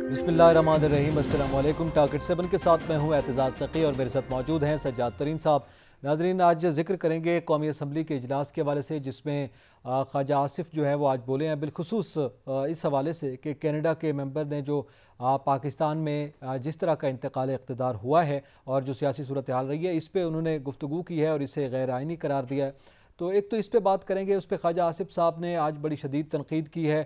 बिस्मिल्लाहिर्रहमानिर्रहीम। अस्सलाम वालेकुम। टारगेट 7 के साथ मैं हूँ एतजाज़ तकी और मेरे साथ मौजूद हैं सज्जाद तरीन साहब। नाजरीन, आज जिक्र करेंगे कौमी असम्बली के इजलास के हवाले से, जिसमें ख्वाजा आसिफ जो है वो आज बोले हैं, बिलखुसूस इस हवाले से कि कनाडा के मेंबर ने जो पाकिस्तान में जिस तरह का इंतकाल इक़्तिदार हुआ है और जो सियासी सूरत हाल रही है, इस पर उन्होंने गुफ्तगू की है और इसे गैर आइनी करार दिया है। तो एक तो इस पे बात करेंगे, उस पर ख्वाजा आसिफ साहब ने आज बड़ी शदीद तनकीद की है।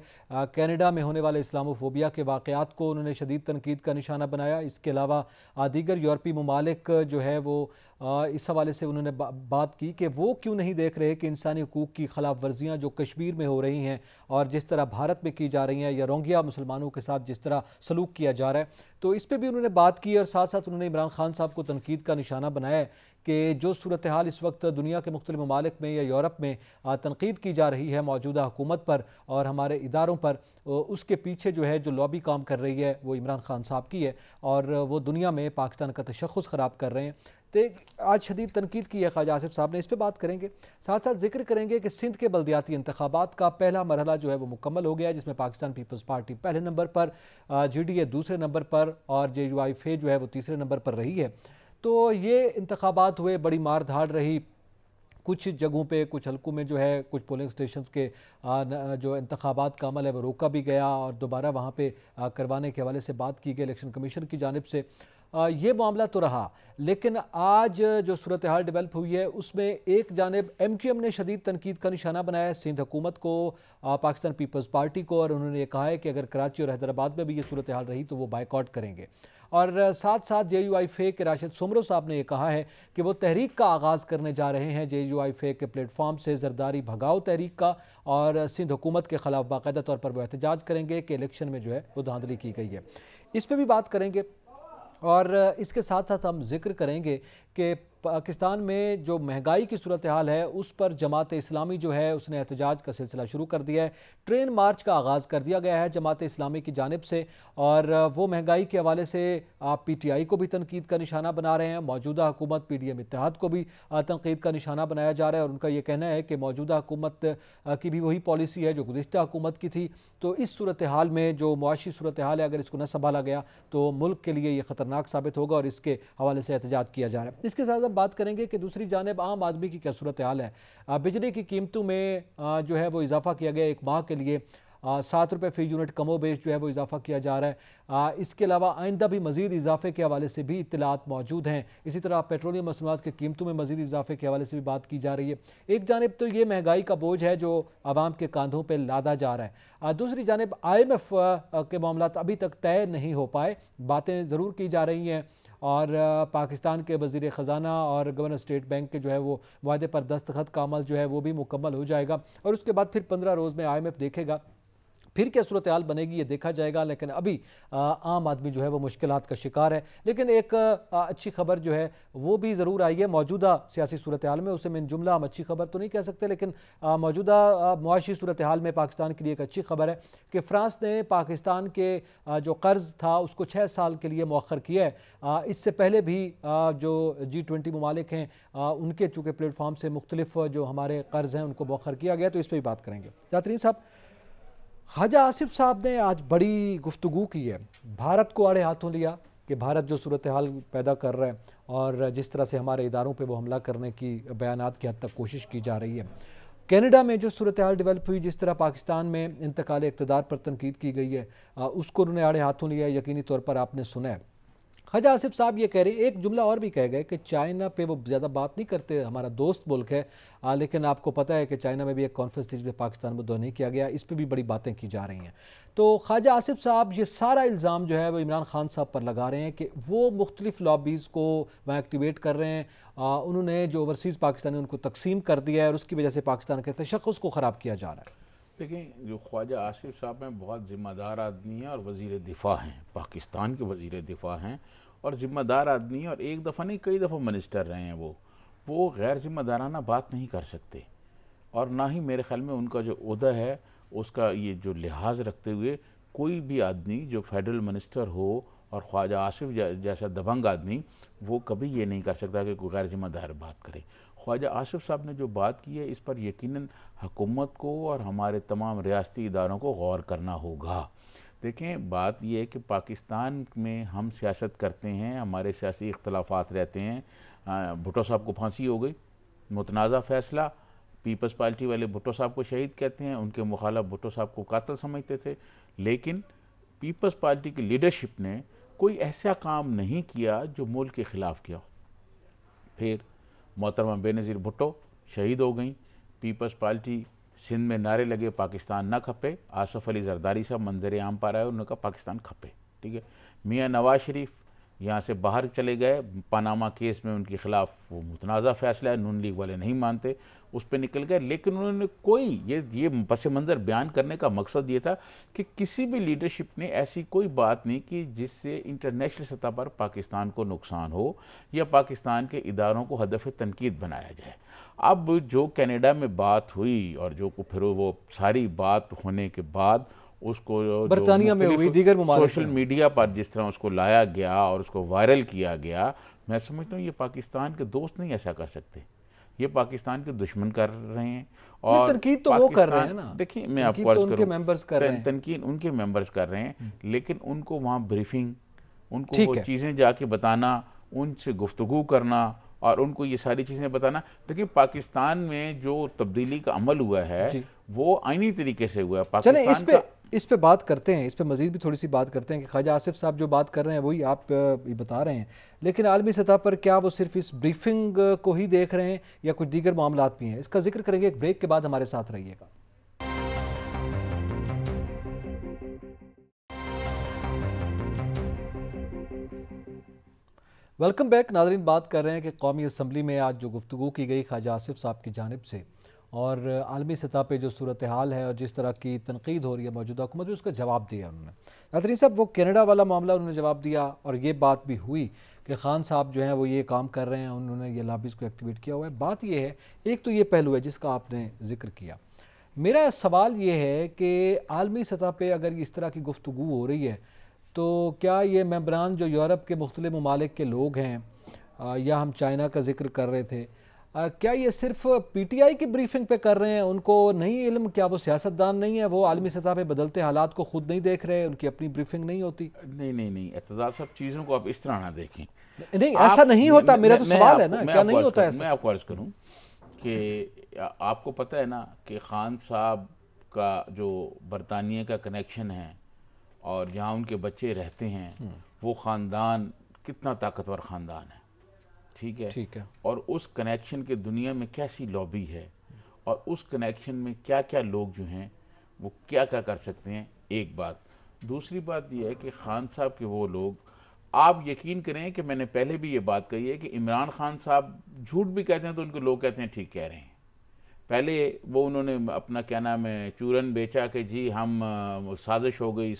कनाडा में होने वाले इस्लामोफोबिया के वाक़यात को उन्होंने शदीद तनकीद का निशाना बनाया। इसके अलावा दीगर यूरोपीय ममालिक जो है वो इस हवाले से उन्होंने बात की कि वो क्यों नहीं देख रहे कि इंसानी हकूक़ की खिलाफ वर्जियाँ जो कश्मीर में हो रही हैं और जिस तरह भारत में की जा रही हैं, या रोहिंग्या मुसलमानों के साथ जिस तरह सलूक किया जा रहा है, तो इस पर भी उन्होंने बात की। और साथ साथ उन्होंने इमरान खान साहब को तनकीद का निशाना बनाया है कि जो सूरत हाल इस वक्त दुनिया के मुख्तलिफ ममालिक में या यूरोप में तनकीद की जा रही है मौजूदा हुकूमत पर और हमारे इदारों पर, उसके पीछे जो है जो लॉबी काम कर रही है वो इमरान खान साहब की है और वो दुनिया में पाकिस्तान का तशख़्ख़ुस ख़राब कर रहे हैं। तो आज शदीद तनकीद की है ख्वाजा आसिफ साहब ने, इस पर बात करेंगे। साथ साथ जिक्र करेंगे कि सिंध के बल्दियाती इंतखाबात का पहला मरहला जो है वो मुकम्मल हो गया है, जिसमें पाकिस्तान पीपल्स पार्टी पहले नंबर पर, GDA दूसरे नंबर पर और JUIF जो है वो तीसरे नंबर पर रही है। तो ये इंतखाबात हुए, बड़ी मार धाड़ रही। कुछ जगहों पे, कुछ हलकों में जो है कुछ पोलिंग स्टेशन के जो इंतखाबात का अमल है वो रोका भी गया और दोबारा वहाँ पे करवाने के हवाले से बात की गई इलेक्शन कमीशन की जानिब से। ये मामला तो रहा, लेकिन आज जो सूरत हाल डेवलप हुई है उसमें एक जानिब MQM ने शदीद तनकीद का निशाना बनाया है सिंध हुकूमत को, पाकिस्तान पीपल्स पार्टी को, और उन्होंने ये कहा है कि अगर कराची और हैदराबाद में भी ये सूरत हाल रही तो वो बाइकआउट करेंगे। और साथ साथ JUIF के राशिद सुमरो साहब ने यह कहा है कि वो तहरीक का आगाज़ करने जा रहे हैं JUIF के प्लेटफॉर्म से, जरदारी भगाओ तहरीक का, और सिंध हुकूमत के ख़िलाफ़ बाकायदा तौर पर वो एहतजाज करेंगे कि इलेक्शन में जो है वो धांधली की गई है। इस पर भी बात करेंगे और इसके साथ साथ हम जिक्र करेंगे कि पाकिस्तान में जो महंगाई की सूरत हाल है उस पर जमात इस्लामी जो है उसने एहतजाज का सिलसिला शुरू कर दिया है। ट्रेन मार्च का आगाज़ कर दिया गया है जमात इस्लामी की जानिब से और वो महंगाई के हवाले से आप PTI को भी तनकीद का निशाना बना रहे हैं, मौजूदा हुकूमत PDM इत्तेहाद को भी तनकीद का निशाना बनाया जा रहा है। और उनका ये कहना है कि मौजूदा हुकूमत की भी वही पॉलिसी है जो गुज़िश्ता हुकूमत की थी। तो इस सूरत हाल में जो मुआशी सूरत हाल है, अगर इसको न संभाला गया तो मुल्क के लिए ये ख़तरनाक साबित होगा और इसके हवाले से एहतजाज किया जा रहा है। इसके साथ बात करेंगे कि दूसरी जानिब आम आदमी की क्या सूरत हाल है। बिजली की कीमतों में जो है वो इजाफा किया गया, एक माह के लिए 7 रुपये फ़ी यूनिट कमो बेश जो है वो इजाफा किया जा रहा है। इसके अलावा आइंदा भी मज़ीद इजाफे के हवाले से भी इत्तलात मौजूद हैं। इसी तरह पेट्रोलियम मसनूआत की कीमतों में मज़ीद इजाफे के हवाले से भी बात की जा रही है। एक जानिब तो ये महंगाई का बोझ है जो आवाम के कांधों पर लादा जा रहा है, दूसरी जानिब IMF के मामला अभी तक तय नहीं हो पाए, बातें ज़रूर की जा रही हैं और पाकिस्तान के वज़ीर ख़जाना और गवर्नर स्टेट बैंक के जो है वो वादे पर दस्तखत का अमल जो है वो भी मुकम्मल हो जाएगा और उसके बाद फिर 15 रोज़ में IMF देखेगा फिर क्या सूरत हाल बनेगी ये देखा जाएगा। लेकिन अभी आम आदमी जो है वो मुश्किलात का शिकार है। लेकिन एक अच्छी खबर जो है वो भी ज़रूर आई है मौजूदा सियासी सूरत हाल में, उसे मिन जुमला हम अच्छी खबर तो नहीं कह सकते, लेकिन मौजूदा मुआशी सूरत हाल में पाकिस्तान के लिए एक अच्छी खबर है कि फ़्रांस ने पाकिस्तान के जो कर्ज़ था उसको 6 साल के लिए मौखर किया है। इससे पहले भी जो G20 ममालिक हैं उनके चूँकि प्लेटफॉर्म से मुख्तलिफ जो हमारे कर्ज़ हैं उनको मौखर किया गया, तो इस पर भी बात करेंगे। जातरीन साहब, ख्वाजा आसिफ साहब ने आज बड़ी गुफ्तगू की है, भारत को आड़े हाथों लिया कि भारत जो सूरत हाल पैदा कर रहा है और जिस तरह से हमारे इदारों पे वो हमला करने की बयानात की हद तक कोशिश की जा रही है। कनाडा में जो सूरत हाल डेवलप हुई, जिस तरह पाकिस्तान में इंतकाल इक़्तिदार पर तनकीद की गई है, उसको उन्होंने आड़े हाथों लिया, यकीनी तौर पर आपने सुना है। ख्वाजा आसिफ साहब ये कह रहे, एक जुमला और भी कह गए कि चाइना पे वो ज़्यादा बात नहीं करते, हमारा दोस्त मुल्क है, लेकिन आपको पता है कि चाइना में भी एक कॉन्फ्रेंस थी जिसमें पाकिस्तान मुद्दा नहीं किया गया, इस पर भी बड़ी बातें की जा रही हैं। तो ख्वाजा आसिफ साहब ये सारा इल्ज़ाम जो है वो इमरान खान साहब पर लगा रहे हैं कि वो मुख्तलिफ लॉबीज़ को वहाँ एक्टिवेट कर रहे हैं, उन्होंने जो ओवरसीज़ पाकिस्तानी उनको तकसीम कर दिया है और उसकी वजह से पाकिस्तान के तशख़्ख़ुस को ख़राब किया जा रहा है। देखिए, जो ख्वाजा आसिफ साहब हैं बहुत ज़िम्मेदार आदमी हैं और वज़ीर दिफ़ा हैं, पाकिस्तान के वज़ीर दिफ़ा हैं और ज़िम्मेदार आदमी हैं और एक दफ़ा नहीं कई दफ़ा मिनिस्टर रहे हैं। वो गैर ज़िम्मेदाराना बात नहीं कर सकते और ना ही मेरे ख्याल में उनका जो ओहदा है उसका ये जो लिहाज रखते हुए कोई भी आदमी जो फेडरल मिनिस्टर हो और ख्वाजा आसिफ जैसा दबंग आदमी वो कभी ये नहीं कर सकता कि कोई गैर ज़िम्मेदार बात करे। ख्वाजा आसिफ साहब ने जो बात की है इस पर यकीनन हुकूमत को और हमारे तमाम रियासती इदारों को गौर करना होगा। देखें, बात यह है कि पाकिस्तान में हम सियासत करते हैं, हमारे सियासी इख्तलाफात रहते हैं। भुट्टो साहब को फांसी हो गई, मुतनाज़ा फ़ैसला, पीपल्स पार्टी वाले भुट्टो साहब को शहीद कहते हैं, उनके मुखालिफ भुट्टो साहब को कातिल समझते थे। लेकिन पीपल्स पार्टी की लीडरशिप ने कोई ऐसा काम नहीं किया जो मुल्क के ख़िलाफ़ किया। फिर मोहतरमा बेनज़ीर भुट्टो शहीद हो गई, पीपल्स पार्टी सिंध में नारे लगे पाकिस्तान ना खपे, आसफ़ अली जरदारी साहब मंजर आम पर आए, उन्होंने कहा पाकिस्तान खपे, ठीक है। मियाँ नवाज शरीफ यहाँ से बाहर चले गए, पनामा केस में उनके ख़िलाफ़ वो मुतनाज़ा फ़ैसला है, नून लीग वाले नहीं मानते, उस पर निकल गए। लेकिन उन्होंने कोई ये पस मंज़र बयान करने का मकसद ये था कि किसी भी लीडरशिप ने ऐसी कोई बात नहीं की जिससे इंटरनेशनल सतह पर पाकिस्तान को नुकसान हो या पाकिस्तान के इदारों को हदफ तनकीद बनाया जाए। अब जो कनाडा में बात हुई और जो फिर वो सारी बात होने के बाद उसको बरतानिया में हुई, दीगर सोशल मीडिया पर जिस तरह उसको लाया गया और उसको वायरल किया गया, मैं समझता हूँ ये पाकिस्तान के दोस्त नहीं ऐसा कर सकते, ये पाकिस्तान के दुश्मन कर रहे हैं। और तनकीद तो वो कर रहे हैं ना, देखिए मैं आपको अर्ज करूं, तनकीद उनके मेंबर्स कर रहे हैं, लेकिन उनको वहाँ ब्रीफिंग, उनको वो चीज़ें जाके बताना, उनसे गुफ्तगू करना और उनको ये सारी चीज़ें बताना। देखिए पाकिस्तान में जो तब्दीली का अमल हुआ है वो आईनी तरीके से हुआ है। पाकिस्तान इस पे बात करते हैं, इस पे मजीद भी थोड़ी सी बात करते हैं कि ख्वाजा आसिफ साहब जो बात कर रहे हैं वही आप बता रहे हैं, लेकिन आलमी सतह पर क्या वो सिर्फ इस ब्रीफिंग को ही देख रहे हैं या कुछ दीगर मामलात भी हैं? इसका जिक्र करेंगे एक ब्रेक के बाद, हमारे साथ रहिएगा। वेलकम बैक नाज़रीन, बात कर रहे हैं कि कौमी असम्बली में आज जो गुफ्तगू की गई ख्वाजा आसिफ साहब की जानिब से और आलमी सतह पे जो सूरत हाल है और जिस तरह की तनकीद हो रही है मौजूदा हुकूमत में, उसका जवाब दिया उन्होंने। नाज़रीन साहब, वो कनाडा वाला मामला उन्होंने जवाब दिया और ये बात भी हुई कि खान साहब जो हैं वो ये काम कर रहे हैं, उन्होंने ये लॉबीज़ को एक्टिवेट किया हुआ है। बात ये है, एक तो ये पहलू है जिसका आपने जिक्र किया। मेरा सवाल ये है कि आलमी सतह पर अगर इस तरह की गुफ्तगू हो रही है तो क्या ये मेंबरान जो यूरोप के मुख्तलिफ ममालिक के लोग हैं या हम चाइना का जिक्र कर रहे थे, क्या ये सिर्फ पीटीआई की ब्रीफिंग पे कर रहे हैं? उनको नहीं इल्म, क्या वो सियासतदान नहीं है, वो आलमी सतह पे बदलते हालात को खुद नहीं देख रहे, उनकी अपनी ब्रीफिंग नहीं होती? नहीं एतजाज़ सब चीज़ों को आप इस तरह ना देखें। नहीं, ऐसा नहीं होता। मेरा तो सवाल है ना, क्या नहीं होता ऐसा? मैं आपको अर्ज करूँ कि आपको पता है ना कि खान साहब का जो बरतानिया का कनेक्शन है और जहाँ उनके बच्चे रहते हैं वो ख़ानदान कितना ताकतवर ख़ानदान है, ठीक है। और उस कनेक्शन के दुनिया में कैसी लॉबी है और उस कनेक्शन में क्या क्या लोग जो हैं वो क्या क्या कर सकते हैं, एक बात। दूसरी बात यह है कि खान साहब के वो लोग, आप यकीन करें कि मैंने पहले भी ये बात कही है कि इमरान खान साहब झूठ भी कहते हैं तो उनको लोग कहते हैं ठीक कह रहे हैं। पहले वो उन्होंने अपना क्या नाम है चूरन बेचा कि जी हम साजिश हो गई,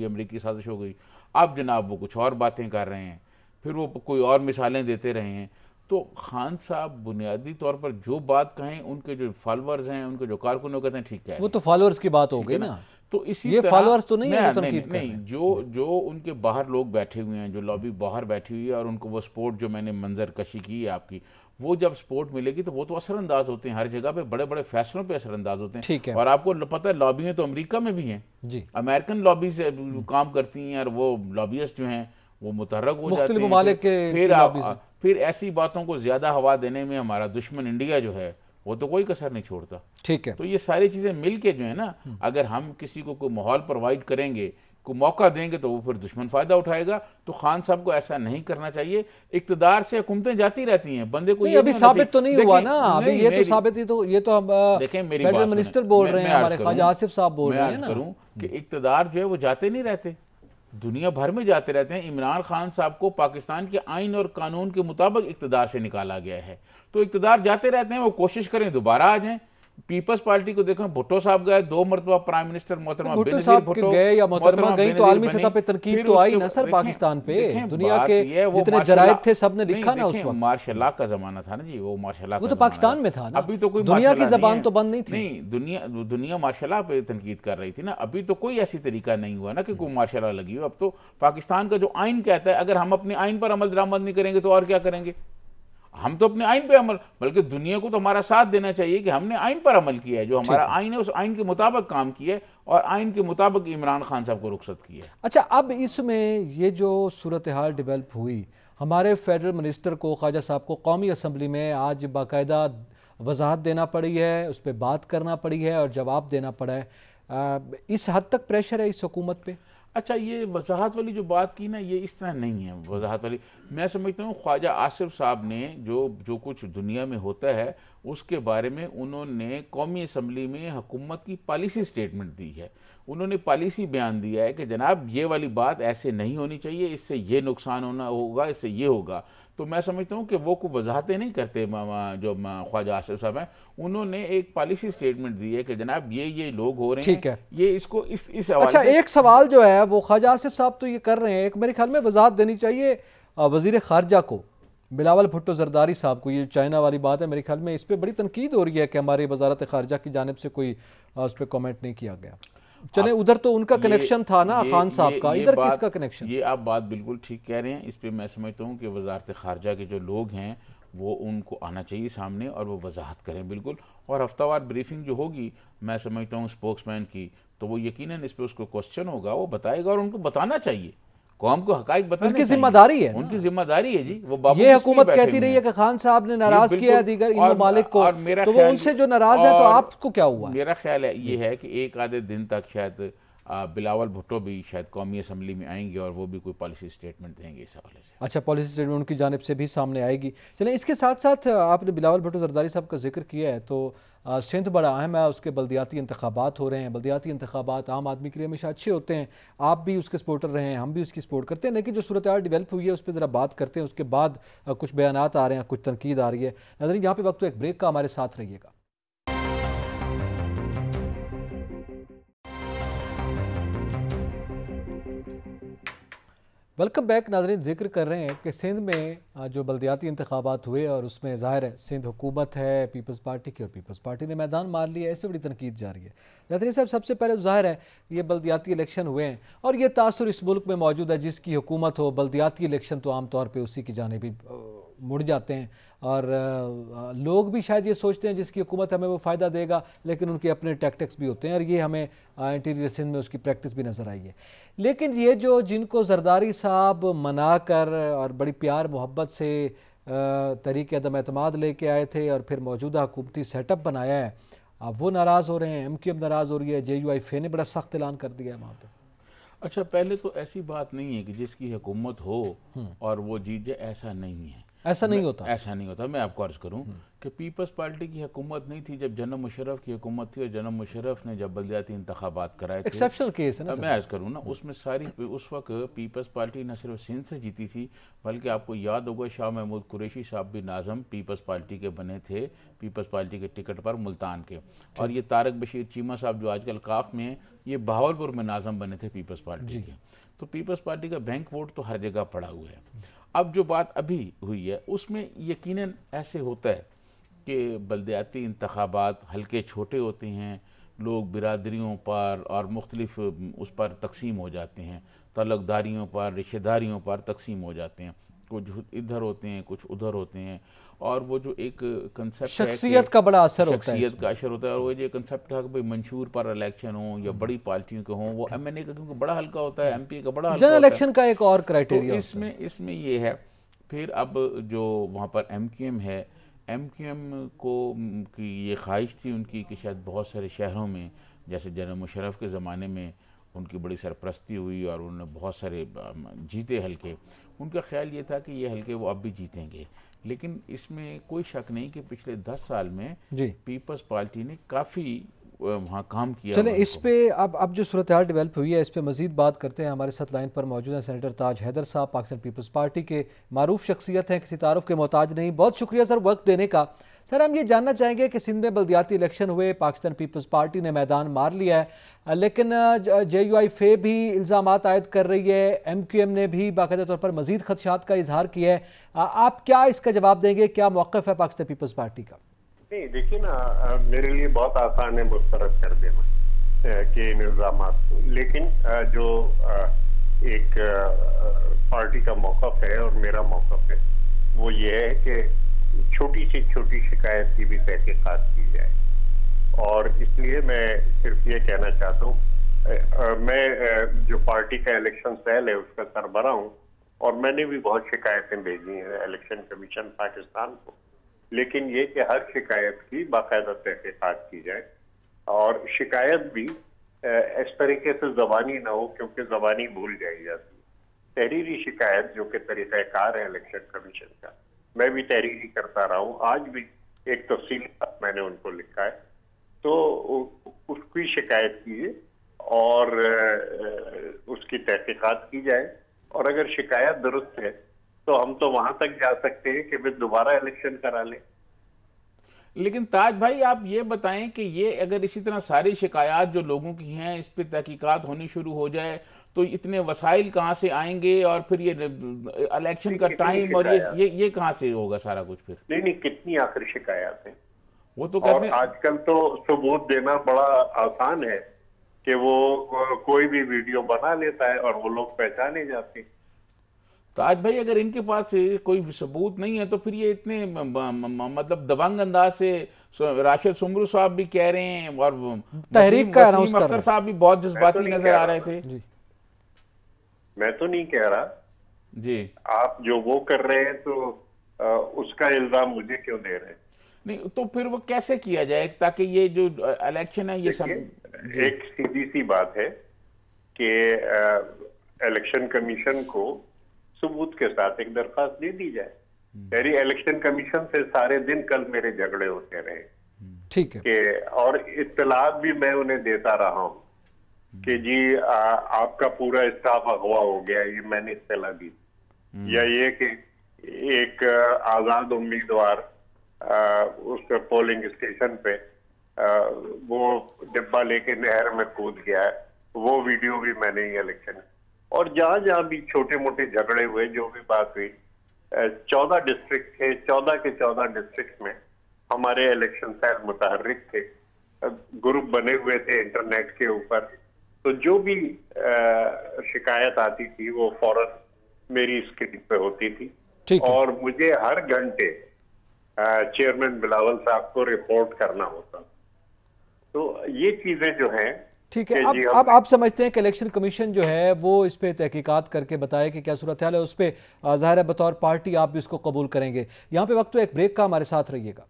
अमरीकी साजिश हो गई। अब जनाब वो कुछ और बातें कर रहे हैं, फिर वो कोई और मिसालें देते रहे हैं। तो खान साहब बुनियादी तौर पर जो बात कहें, उनके जो फॉलोअर्स हैं, उनके जो कारकुन, वो कहते हैं ठीक है। वो तो फॉलोअर्स की बात हो गई ना, तो इसी ये फॉलोअर्स तो नहीं है, नहीं जो उनके बाहर लोग बैठे हुए हैं, जो लॉबी बाहर बैठी हुई है और उनको वो सपोर्ट जो मैंने मंजर कशी की है आपकी, वो जब सपोर्ट मिलेगी तो वो तो असरअंदाज होते हैं, हर जगह पे बड़े बड़े फैसलों पे असरअंदाज होते हैं। ठीक है। और आपको पता है लॉबियाँ तो अमेरिका में भी हैं जी, अमेरिकन लॉबी से काम करती हैं और वो लॉबियस्ट जो हैं वो मुतहर्रक हो जाते हैं। फिर ऐसी बातों को ज्यादा हवा देने में हमारा दुश्मन इंडिया जो है वो तो कोई कसर नहीं छोड़ता। ठीक है। तो ये सारी चीजें मिल के जो है ना, अगर हम किसी को कोई माहौल प्रोवाइड करेंगे, को मौका देंगे तो वो फिर दुश्मन फायदा उठाएगा। तो खान साहब को ऐसा नहीं करना चाहिए। इक्तदार से हुकूमतें जाती रहती हैं, बंदे को ये अभी साबित तो नहीं हुआ ना, अभी ये तो साबित ये तो हम देखें, मेरी फेडरल मिनिस्टर बोल रहे हैं, हमारे ख्वाजा आसिफ साहब बोल रहे हैं ना कि इक्तदार जो है वो जाते नहीं रहते, दुनिया भर में जाते रहते हैं। इमरान खान साहब को पाकिस्तान के आइन और कानून के मुताबिक इक्तदार से निकाला गया है, तो इक्तदार जाते रहते हैं। वो कोशिश करें दोबारा आ जाएं। पीपल्स पार्टी को देखो, भुट्टो साहब गए 2 मरतबा प्राइम मिनिस्टर, मोहतरमा बेनज़ीर भुट्टो गए या मोहतरमा गई तो आलमी सतह पे तनकीद तो आई ना सर पाकिस्तान पे। दुनिया के जितने जराइद थे सबने लिखा ना उस वक्त। मार्शल लॉ का जमाना था ना जी, वो मार्शल लॉ वो तो पाकिस्तान में था ना, अभी तो कोई दुनिया की जबान तो बंद नहीं थी। नहीं, दुनिया मार्शल लॉ पे तनकीद कर रही थी ना। अभी तो कोई ऐसी तरीका नहीं हुआ ना कि कोई मार्शल लॉ लगी हो। अब तो पाकिस्तान का जो आइन कहता है, अगर हम अपने आइन पर अमल दरामद नहीं करेंगे तो और क्या करेंगे। हम तो अपने आइन पे अमल, बल्कि दुनिया को तो हमारा साथ देना चाहिए कि हमने आइन पर अमल किया है, जो हमारा आइन है उस आइन के मुताबिक काम किया है और आइन के मुताबिक इमरान खान साहब को रुखसत किया है। अच्छा, अब इसमें ये जो सूरत हाल डेवलप हुई, हमारे फेडरल मिनिस्टर को, ख्वाजा साहब को कौमी असम्बली में आज बाकायदा वजाहत देना पड़ी है, उस पर बात करना पड़ी है और जवाब देना पड़ा है। इस हद तक प्रेशर है इस हुकूमत पे? अच्छा, ये वजाहत वाली जो बात की ना, ये इस तरह नहीं है वजाहत वाली। मैं समझता हूँ ख्वाजा आसिफ साहब ने जो कुछ दुनिया में होता है उसके बारे में उन्होंने कौमी असम्बली में हुकूमत की पॉलिसी स्टेटमेंट दी है। उन्होंने पॉलिसी बयान दिया है कि जनाब ये वाली बात ऐसे नहीं होनी चाहिए, इससे ये नुकसान होना होगा, इससे ये होगा। तो मैं समझता हूँ कि वो कोई वजाहतें नहीं करते जो ख्वाजा आसिफ साहब हैं, उन्होंने एक पॉलिसी स्टेटमेंट दी है कि जनाब ये लोग हो रहे हैं, ठीक है, ये इसको इस अच्छा, एक सवाल जो है वो ख्वाजा आसिफ साहब तो ये कर रहे हैं, एक मेरे ख्याल में वजाहत देनी चाहिए वजीर खारजा को, बिलावल भुट्टो जरदारी साहब को। ये चाइना वाली बात है, मेरे ख्याल में इस पर बड़ी तनकीद हो रही है कि हमारी वजारत खारजा की जानिब से कोई उस पर कमेंट नहीं किया गया। चले, उधर तो उनका कनेक्शन था ना खान साहब का, इधर किसका कनेक्शन? ये आप बात बिल्कुल ठीक कह रहे हैं। इस पर मैं समझता हूँ कि वजारत खारजा के जो लोग हैं वो उनको आना चाहिए सामने और वो वजाहत करें बिल्कुल। और हफ्तावार ब्रीफिंग जो होगी, मैं समझता हूँ स्पोक्समैन की, तो वो यकीनन इस पर उसको क्वेश्चन होगा, वो बताएगा और उनको बताना चाहिए, कौम को हकाइक बताना उनकी जिम्मेदारी है, उनकी जिम्मेदारी है जी। वो ये हुकूमत कहती रही है कि खान साहब ने नाराज किया है दीगर इन ममालिक को, तो वो उनसे जो नाराज है, तो आपको क्या हुआ? मेरा ख्याल है ये है कि एक आधे दिन तक शायद बिलावल भुट्टो भी शायद कौमी असम्बली में आएंगे और वो भी कोई पॉलिसी स्टेटमेंट देंगे इस हवाले से। अच्छा, पॉलिसी स्टेटमेंट उनकी जानिब से भी सामने आएगी। चलें, इसके साथ साथ आपने बिलावल भुट्टो जरदारी साहब का जिक्र किया है, तो सिंध बड़ा अहम है, उसके बल्दियाती इंतखाबात हो रहे हैं। बल्दियाती इंतखाबात आम आदमी के लिए हमेशा अच्छे होते हैं, आप भी उसके सपोर्टर रहे हैं, हम भी उसकी सपोर्ट करते हैं, लेकिन जो सूरत हाल डेवलप हुई है उस पर ज़रा बात करते हैं। उसके बाद कुछ बयानात आ रहे हैं, कुछ तनकीद आ रही है। नाज़रीन, यहाँ पे वक्त तो एक ब्रेक का, हमारे साथ रहिएगा। वेलकम बैक नाज़रीन। जिक्र कर रहे हैं कि सिंध में जो बल्दियाती इंतखाबात हुए और उसमें ज़ाहिर है सिंध हुकूमत है पीपल्स पार्टी की और पीपल्स पार्टी ने मैदान मार लिया है, इस पर बड़ी तनकीद जारी है। नाज़रीन साहब, सबसे पहले ज़ाहिर है ये बल्दियाती इलेक्शन हुए हैं और ये तासुर इस मुल्क में मौजूद है, जिसकी हुकूमत हो बल्दियाती इलेक्शन तो आम तौर पर उसी की जानिब भी मुड़ जाते हैं और लोग भी शायद ये सोचते हैं जिसकी हुकूमत हमें वो फ़ायदा देगा, लेकिन उनके अपने टैक्टिक्स भी होते हैं और ये हमें इंटीरियर सिंध में उसकी प्रैक्टिस भी नज़र आई है। लेकिन ये जो जिनको जरदारी साहब मना कर और बड़ी प्यार मोहब्बत से तरीके अदम एतमाद लेके आए थे और फिर मौजूदा हुकूमती सेटअप बनाया है, अब वो नाराज़ हो रहे हैं, MQM नाराज़ हो रही है, JUIF ने बड़ा सख्त ऐलान कर दिया है वहाँ पर। अच्छा, पहले तो ऐसी बात नहीं है कि जिसकी हुकूमत हो और वो जीत जाए, ऐसा नहीं है, ऐसा नहीं होता, ऐसा नहीं होता। मैं आपको अर्ज करूं कि पीपल्स पार्टी की हुकूमत नहीं थी जब जनरल मुशर्रफ की हुकूमत थी और जनरल मुशर्रफ ने जब बल्दियाती इंतखाबात कराए थे, एक्सेप्शनल केस है ना। मैं अर्ज करूं ना, उसमें सारी उस वक्त पीपल्स पार्टी न सिर्फ सिंध से जीती थी, बल्कि आपको याद होगा शाह महमूद कुरैशी साहब भी नाज़म पीपल्स पार्टी के बने थे, पीपल्स पार्टी के टिकट पर मुल्तान के। और ये तारक बशीर चीमा साहब जो आजकल काफ में हैं, ये बहावलपुर में नाज़म बने थे पीपल्स पार्टी के। तो पीपल्स पार्टी का बैंक वोट तो हर जगह पड़ा हुआ है। अब जो बात अभी हुई है उसमें यकीनन ऐसे होता है कि बल्दियाती इंतखाबात हल्के छोटे होते हैं, लोग बिरादरियों पर और मुख्तलिफ उस पर तकसीम हो जाते हैं, तल्लकदारियों पर, रिश्तेदारियों पर तकसीम हो जाते हैं, कुछ इधर होते हैं कुछ उधर होते हैं। और वो जो एक कंसेप्ट शख्सियत का बड़ा असर होता है, शख्सियत का असर होता है। और वो जो कंसेप्ट है कि भाई मंशूर पर इलेक्शन हो या बड़ी पार्टियों के हों, वो MNA का क्योंकि बड़ा हल्का होता है, MP का बड़ा हल्का जनरल इलेक्शन का एक और क्राइटेरिया तो इसमें ये है। फिर अब जो वहाँ पर MQM है, MQM को की ये ख्वाहिश थी उनकी कि शायद बहुत सारे शहरों में, जैसे जनरल मुशर्रफ के ज़माने में उनकी बड़ी सरपरस्ती हुई और उन्होंने बहुत सारे जीते हल्के, उनका ख्याल ये था कि ये हल्के वो अब भी जीतेंगे। लेकिन इसमें कोई शक नहीं कि पिछले 10 साल में पीपल्स पार्टी ने काफ़ी वहाँ काम किया। चले, इस पे अब जो सूरत हाल डेवलप हुई है इस पे मजीद बात करते हैं। हमारे साथ लाइन पर मौजूद हैं सेनेटर ताज हैदर साहब, पाकिस्तान पीपल्स पार्टी के मारूफ शख्सियत हैं, किसी तारुफ के मोहताज नहीं। बहुत शुक्रिया सर वक्त देने का। सर, हम ये जानना चाहेंगे कि सिंध में बल्दियाती इलेक्शन हुए, पाकिस्तान पीपल्स पार्टी ने मैदान मार लिया है, लेकिन JUIF भी इल्ज़ाम आयद कर रही है, MQM ने भी बाकायदा तौर पर मजीद खदशात का इजहार किया है। आप क्या इसका जवाब देंगे, क्या मौक़िफ़ है पाकिस्तान पीपल्स पार्टी का? नहीं, देखिए ना, मेरे लिए बहुत आसान है मुस्तरद कर देना कि इन इल्ज़ामात को, लेकिन जो एक पार्टी का मौक़िफ़ है और मेरा मौक़िफ़ है वो ये है कि छोटी से छोटी शिकायत की भी तहकीकात की जाए। और इसलिए मैं सिर्फ ये कहना चाहता हूँ, मैं जो पार्टी का इलेक्शन सेल है उसका सरबराह हूँ, और मैंने भी बहुत शिकायतें भेजी हैं इलेक्शन कमीशन पाकिस्तान को, लेकिन ये कि हर शिकायत की बाकायदा तहकीकात की जाए, और शिकायत भी इस तरीके से ज़बानी ना हो, क्योंकि ज़बानी भूल जाई जाती है। तहरीरी शिकायत जो कि तरीक़ाकार है इलेक्शन कमीशन का, मैं भी तहरीरी करता रहा हूँ, आज भी एक तफसीली बात मैंने उनको लिखा है, तो उसकी शिकायत कीजिए और उसकी तहकीकात की जाए, और अगर शिकायत दुरुस्त है तो हम तो वहां तक जा सकते हैं कि फिर दोबारा इलेक्शन करा लें। लेकिन ताज भाई, आप ये बताएं कि ये अगर इसी तरह सारी शिकायत जो लोगों की हैं इस पर तहकीकात होनी शुरू हो जाए तो इतने वसाइल कहाँ से आएंगे, और फिर ये इलेक्शन का टाइम और ये कहाँ से होगा सारा कुछ फिर? नहीं, कितनी आखिर शिकायत है वो तो कहते हैं। आजकल तो सबूत देना बड़ा आसान है कि वो कोई भी वीडियो बना लेता है और वो लोग पहचाने जाते हैं। तो आज भाई अगर इनके पास कोई सबूत नहीं है तो फिर ये इतने मतलब दबंग अंदाज से राशिद सुमरू साहब भी कह रहे हैं और तहरीक का अनाउंस कर रहे अख्तर साहब भी बहुत जज्बाती नजर आ रहे थे। जी, मैं तो नहीं कह रहा जी, आप जो वो कर रहे हैं तो उसका इल्जाम मुझे क्यों दे रहे हैं? नहीं तो फिर वो कैसे किया जाए ताकि ये जो इलेक्शन है ये सब। एक सीधी सी बात है कि इलेक्शन कमीशन को सबूत के साथ एक दरखास्त दे दी जाए। मेरी इलेक्शन कमीशन से सारे दिन कल मेरे झगड़े होते रहे, ठीक है, कि और इत्तलात भी मैं उन्हें देता रहा हूं कि जी आपका पूरा स्टाफ अगवा हो गया, ये मैंने इत्तला दी, या ये कि एक आजाद उम्मीदवार उस पोलिंग स्टेशन पे वो डिब्बा लेके नहर में कूद गया है, वो वीडियो भी मैंने ही इलेक्शन। और जहां जहां भी छोटे मोटे झगड़े हुए, जो भी बात हुई, 14 डिस्ट्रिक्ट थे, 14 के 14 डिस्ट्रिक्ट में हमारे इलेक्शन सेल मुतहर्रिक थे, ग्रुप बने हुए थे इंटरनेट के ऊपर, तो जो भी शिकायत आती थी वो फौरन मेरी स्क्रीन पे होती थी और मुझे हर घंटे चेयरमैन बिलावल साहब को रिपोर्ट करना होता। तो ये चीजें जो हैं, ठीक है। अब आप समझते हैं कि इलेक्शन कमीशन जो है वो इस पे तहकीकात करके बताए कि क्या सूरत हाल है, उस पर ज़ाहिर है बतौर पार्टी आप भी इसको कबूल करेंगे। यहाँ पे वक्त तो एक ब्रेक का, हमारे साथ रहिएगा।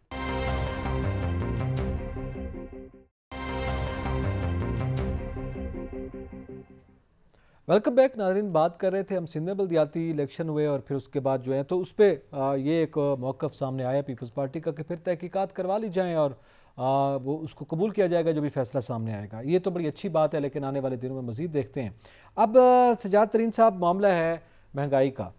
वेलकम बैक नाज़रीन। बात कर रहे थे हम सिंध में बल्दियाती इलेक्शन हुए और फिर उसके बाद जो है तो उस पर ये एक मौक़िफ़ सामने आया पीपल्स पार्टी का कि फिर तहकीकात करवा ली जाएँ और वो उसको कबूल किया जाएगा जो भी फैसला सामने आएगा। ये तो बड़ी अच्छी बात है, लेकिन आने वाले दिनों में मज़ीद देखते हैं। अब सजाद तरीन साहब, मामला है महंगाई का,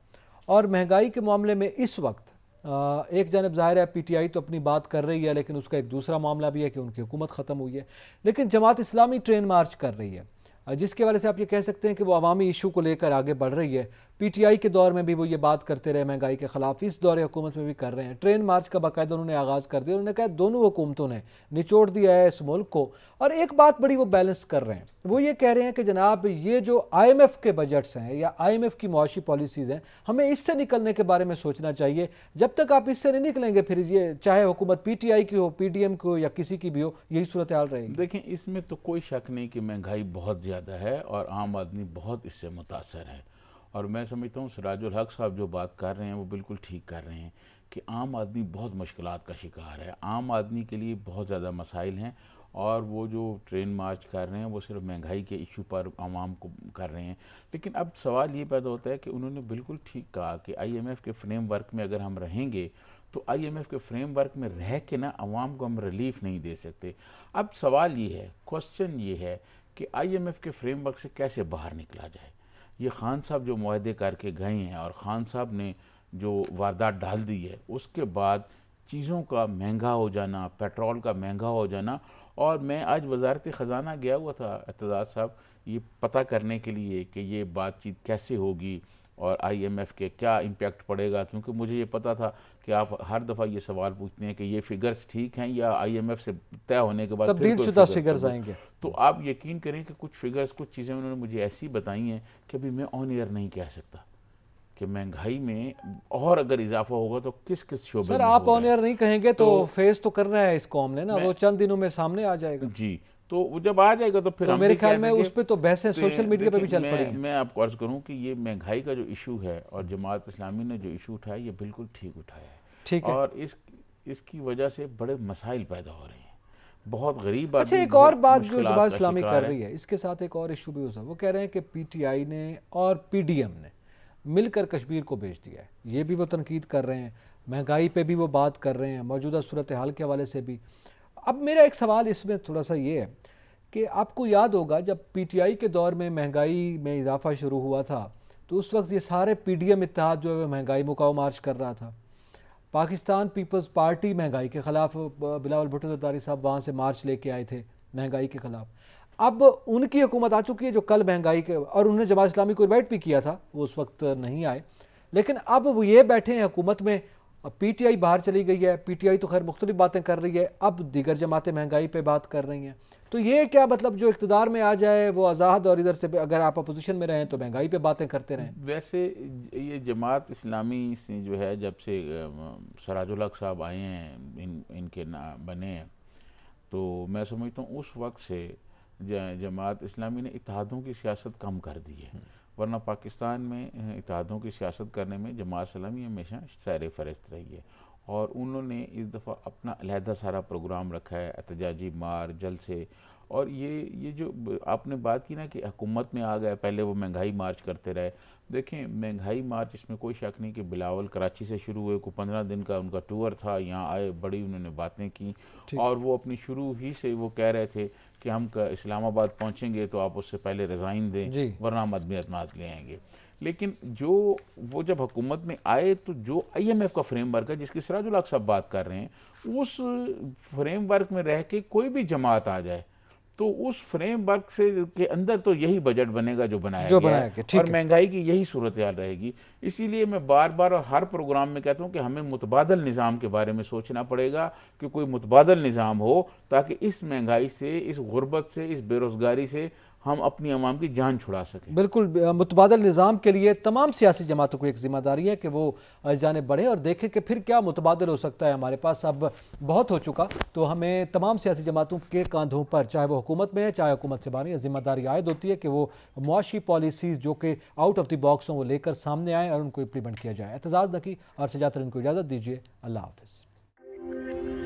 और महंगाई के मामले में इस वक्त एक जानब ज़ाहिर है PTI तो अपनी बात कर रही है, लेकिन उसका एक दूसरा मामला भी है कि उनकी हुकूमत ख़त्म हुई है, लेकिन जमात इस्लामी ट्रेन मार्च कर रही है, जिसके वजह से आप ये कह सकते हैं कि वो अवामी इशू को लेकर आगे बढ़ रही है। PTI के दौर में भी वो ये बात करते रहे महंगाई के ख़िलाफ़, इस दौर हुकूमत में भी कर रहे हैं। ट्रेन मार्च का बाकायदा उन्होंने आगाज़ कर दिया। उन्होंने कहा दोनों हुकूमतों ने निचोड़ दिया है इस मुल्क को, और एक बात बड़ी वो बैलेंस कर रहे हैं, वो ये कह रहे हैं कि जनाब ये जो IMF के बजट्स हैं या IMF की मुआशी पॉलिसीज़ हैं, हमें इससे निकलने के बारे में सोचना चाहिए। जब तक आप इससे नहीं निकलेंगे फिर ये चाहे हुकूमत PTI की हो, PDM की हो या किसी की भी हो, यही सूरत हाल रहेगी। देखें, इसमें तो कोई शक नहीं कि महंगाई बहुत ज़्यादा है और आम आदमी बहुत इससे मुतासर है। और मैं समझता हूँ सिराजुल हक साहब जो बात कर रहे हैं वो बिल्कुल ठीक कर रहे हैं कि आम आदमी बहुत मुश्किलात का शिकार है। आम आदमी के लिए बहुत ज़्यादा मसाइल हैं, और वो जो ट्रेन मार्च कर रहे हैं वो सिर्फ महंगाई के इशू पर आवाम को कर रहे हैं। लेकिन अब सवाल ये पैदा होता है कि उन्होंने बिल्कुल ठीक कहा कि IMF के फ्रेमवर्क में अगर हम रहेंगे तो IMF के फ्रेमवर्क में रह के ना आवाम को हम रिलीफ नहीं दे सकते। अब सवाल ये है, क्वेश्चन ये है कि IMF के फ्रेमवर्क से कैसे बाहर निकला जाए। ये खान साहब जो मुआहदे करके गए हैं और ख़ान साहब ने जो वारदात डाल दी है, उसके बाद चीज़ों का महंगा हो जाना, पेट्रोल का महंगा हो जाना। और मैं आज वजारत ख़जाना गया हुआ था एतजाज़ साहब, ये पता करने के लिए कि ये बातचीत कैसे होगी और IMF के क्या इम्पैक्ट पड़ेगा, क्योंकि मुझे ये पता था कि आप हर दफ़ा ये सवाल पूछते हैं कि ये फिगर्स ठीक हैं या IMF से तय होने के बाद तब्दीलशुदा फिगर्स आएंगे। तो आप यकीन करें कि कुछ फिगर्स, कुछ चीज़ें उन्होंने मुझे ऐसी बताई हैं कि अभी मैं ऑन एयर नहीं कह सकता। कि महंगाई में और अगर इजाफा होगा तो किस किस शोबे सर में आप होगा। ऑन एयर नहीं कहेंगे तो फेस तो करना है इस कौम ने ना, वो चंद दिनों में सामने आ जाएगा जी। तो वो जब आ जाएगा तो फिर तो हम मेरे भी ख्याल कह में देंगे। उस पर तो बहसें सोशल मीडिया पे भी चल पड़ी हैं। मैं आपको अर्ज करूं कि ये महंगाई का जो इशू है और जमात इस्लामी ने जो इशू उठाया ये बिल्कुल ठीक उठाया है। ठीक है। और इसकी वजह से बड़े मसाइल पैदा हो रहे हैं, बहुत गरीब अच्छा आदमी एक और बात जो मुश्किलात जमात का इस्लामी शिकार कर रही है, इसके साथ एक और इशू भी हो सकता है। वो कह रहे हैं कि पीटीआई ने और पीडीएम ने मिलकर कश्मीर को बेच दिया है, ये भी वो तनकीद कर रहे हैं। महंगाई पे भी वो बात कर रहे हैं, मौजूदा सूरत हाल के हवाले से भी। अब मेरा एक सवाल इसमें थोड़ा सा ये है कि आपको याद होगा जब पीटीआई के दौर में महंगाई में इजाफा शुरू हुआ था तो उस वक्त ये सारे पीडीएम इत्तेहाद जो है वो महंगाई मुकाओ मार्च कर रहा था। पाकिस्तान पीपल्स पार्टी महंगाई के ख़िलाफ़, बिलावल भुट्टो ज़रदारी साहब वहाँ से मार्च लेके आए थे महंगाई के ख़िलाफ़। अब उनकी हुकूमत आ चुकी है जो कल महंगाई के, और उन्होंने जमात इस्लामी को इन्वाइट भी किया था, वो उस वक्त नहीं आए। लेकिन अब वो ये बैठे हैं हुकूमत में, पीटीआई बाहर चली गई है। पीटीआई तो खैर मुख्तलिफ बातें कर रही है, अब दीगर जमातें महंगाई पे बात कर रही हैं। तो ये क्या मतलब जो इक़्तिदार में आ जाए वो आज़ाद, और इधर से अगर आप अपोजिशन में रहें तो महंगाई पे बातें करते रहें। वैसे ये जमात इस्लामी से जो है जब से सराजुल हक साहब आए हैं, इनके ना बने हैं, तो मैं समझता हूँ उस वक्त से जमात इस्लामी ने इत्तेहादों की सियासत कम कर दी है। वरना पाकिस्तान में इत्तेहादों की सियासत करने में जमात इस्लामी हमेशा सैर फहरिस्त रही है। और उन्होंने इस दफ़ा अपना अलहदा सारा प्रोग्राम रखा है, एहतजाजी मार जलसे। और ये जो आपने बात की ना कि हुकूमत में आ गए, पहले वो महंगाई मार्च करते रहे। देखें महंगाई मार्च, इसमें कोई शक नहीं कि बिलावल कराची से शुरू हुए, को 15 दिन का उनका टूर था, यहाँ आए, बड़ी उन्होंने बातें की। और वो अपनी शुरू ही से वो कह रहे थे कि हम इस्लामाबाद पहुँचेंगे तो आप उससे पहले रिज़ाइन दें, वरना हम अदमी अतमाद ले आएंगे। लेकिन जो वो जब हुकूमत में आए तो जो IMF का फ्रेमवर्क है जिसकी सिराजुल हक साहब बात कर रहे हैं, उस फ्रेमवर्क में रह के कोई भी जमात आ जाए तो उस फ्रेमवर्क से के अंदर तो यही बजट बनेगा जो बनाया गया है, और महंगाई की यही सूरत हाल रहेगी। इसीलिए मैं बार बार और हर प्रोग्राम में कहता हूँ कि हमें मुतबादल निज़ाम के बारे में सोचना पड़ेगा कि कोई मुतबादल निज़ाम हो ताकि इस महंगाई से, इस गुर्बत से, इस बेरोज़गारी से हम अपनी अवाम की जान छुड़ा सकें। बिल्कुल, मुतबादल निज़ाम के लिए तमाम सियासी जमातों को एक जिम्मेदारी है कि वो जाने बढ़े और देखें कि फिर क्या मुतबादल हो सकता है। हमारे पास अब बहुत हो चुका, तो हमें तमाम सियासी जमातों के कांधों पर, चाहे वो हुकूमत में है चाहे हुकूमत से बाहर, जिम्मेदारी आयद होती है कि वो मुआशी पॉलिसीज़ जो कि आउट ऑफ द बॉक्स हों वो लेकर सामने आएँ और उनको इम्प्लीमेंट किया जाए। एतजाज़ नकी और सजात को इजाज़त दीजिए। अल्लाह हाफ़िज़।